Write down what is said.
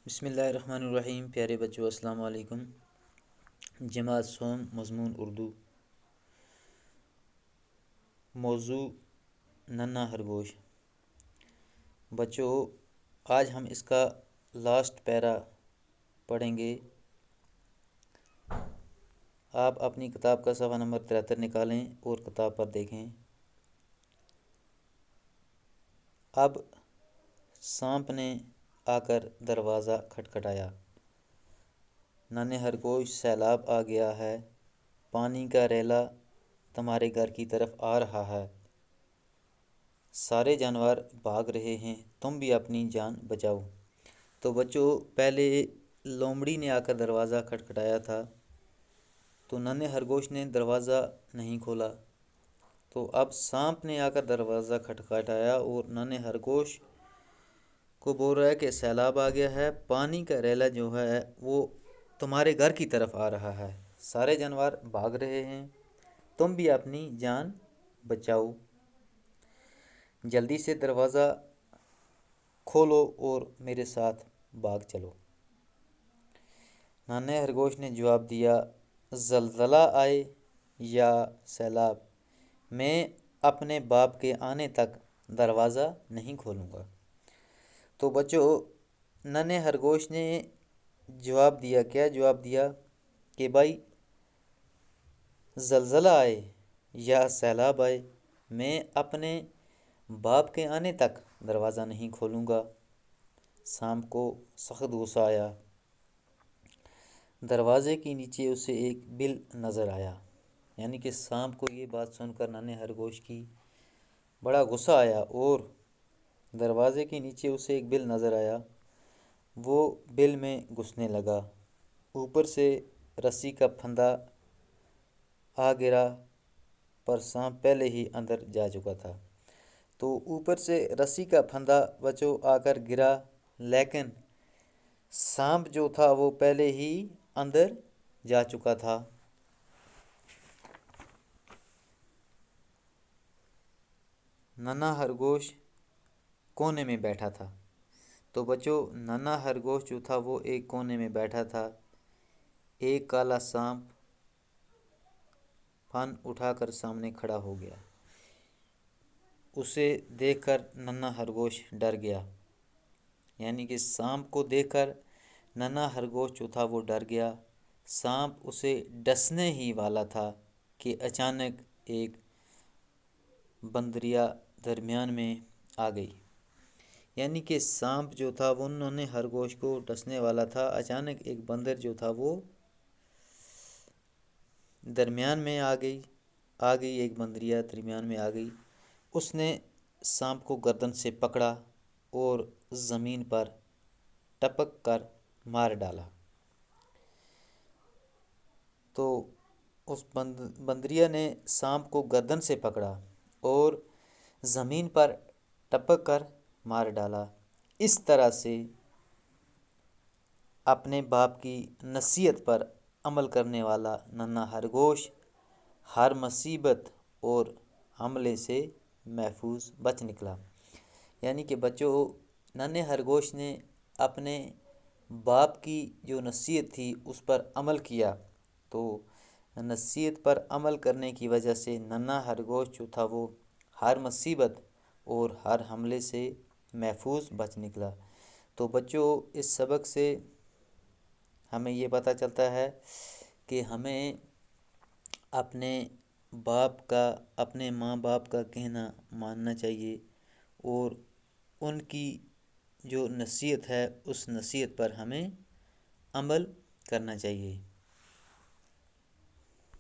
بسم اللہ الرحمن الرحیم۔ پیارے بچوں السلام علیکم۔ جماعت سوم مضمون اردو، موضوع ننھا خرگوش۔ بچوں آج ہم اس کا لاسٹ پیرا پڑھیں گے۔ آپ اپنی کتاب کا صفحہ نمبر 73 نکالیں اور کتاب پر دیکھیں۔ اب سانپ نے آ کر دروازہ کھٹکھٹایا۔ ننھے خرگوش، سیلاب آ گیا ہے، پانی کا ریلا تمہارے گھر کی طرف آ رہا ہے، سارے جانور بھاگ رہے ہیں، تم بھی اپنی جان بچاؤ۔ تو بچوں پہلے لومڑی نے آ کر دروازہ کھٹکھٹایا تھا، تو ننھے خرگوش نے دروازہ نہیں کھولا۔ تو اب سانپ نے آ کر دروازہ کھٹکھٹایا اور ننھے خرگوش کو بول رہا ہے کہ سیلاب آ گیا ہے، پانی کا ریلا جو ہے وہ تمہارے گھر کی طرف آ رہا ہے، سارے جانور بھاگ رہے ہیں، تم بھی اپنی جان بچاؤ، جلدی سے دروازہ کھولو اور میرے ساتھ بھاگ چلو۔ ننھے خرگوش نے جواب دیا، زلزلہ آئے یا سیلاب، میں اپنے باپ کے آنے تک دروازہ نہیں کھولوں گا۔ تو بچوں ننھے خرگوش نے جواب دیا، کیا جواب دیا کہ بھائی زلزلہ آئے یا سیلاب آئے، میں اپنے باپ کے آنے تک دروازہ نہیں کھولوں گا۔ سانپ کو سخت غصہ آیا، دروازے کے نیچے اسے ایک بل نظر آیا، یعنی کہ سانپ کو یہ بات سن کر ننھے خرگوش کی بڑا غصہ آیا اور دروازے کے نیچے اسے ایک بل نظر آیا، وہ بل میں گھسنے لگا۔ اوپر سے رسی کا پھندا آ گرا، پر سانپ پہلے ہی اندر جا چکا تھا۔ تو اوپر سے رسی کا پھندا بچوں آ کر گرا، لیکن سانپ جو تھا وہ پہلے ہی اندر جا چکا تھا۔ ننھا خرگوش کونے میں بیٹھا تھا۔ تو بچوں ننھا خرگوش جو تھا وہ ایک کونے میں بیٹھا تھا۔ ایک کالا سانپ پھن اٹھا کر سامنے کھڑا ہو گیا۔ اسے دیکھ کر ننھا خرگوش ڈر گیا، یعنی کہ سانپ کو دیکھ کر ننھا خرگوش جو تھا وہ ڈر گیا۔ سانپ اسے ڈسنے ہی والا تھا کہ اچانک ایک بندریا درمیان میں آ گئی، یعنی کہ سانپ جو تھا وہ ننھے خرگوش کو ڈسنے والا تھا، اچانک ایک بندر جو تھا وہ درمیان میں آ گئی، ایک بندریا درمیان میں آ گئی۔ اس نے سانپ کو گردن سے پکڑا اور زمین پر ٹپک کر مار ڈالا۔ تو اس بندریا نے سانپ کو گردن سے پکڑا اور زمین پر ٹپک کر مار ڈالا۔ اس طرح سے اپنے باپ کی نصیحت پر عمل کرنے والا ننھا خرگوش ہر مصیبت اور حملے سے محفوظ بچ نکلا۔ یعنی کہ بچوں ننھے خرگوش نے اپنے باپ کی جو نصیحت تھی اس پر عمل کیا، تو نصیحت پر عمل کرنے کی وجہ سے ننھا خرگوش جو تھا وہ ہر مصیبت اور ہر حملے سے محفوظ بچ نکلا۔ تو بچوں اس سبق سے ہمیں یہ پتہ چلتا ہے کہ ہمیں اپنے ماں باپ کا کہنا ماننا چاہیے اور ان کی جو نصیحت ہے اس نصیحت پر ہمیں عمل کرنا چاہیے۔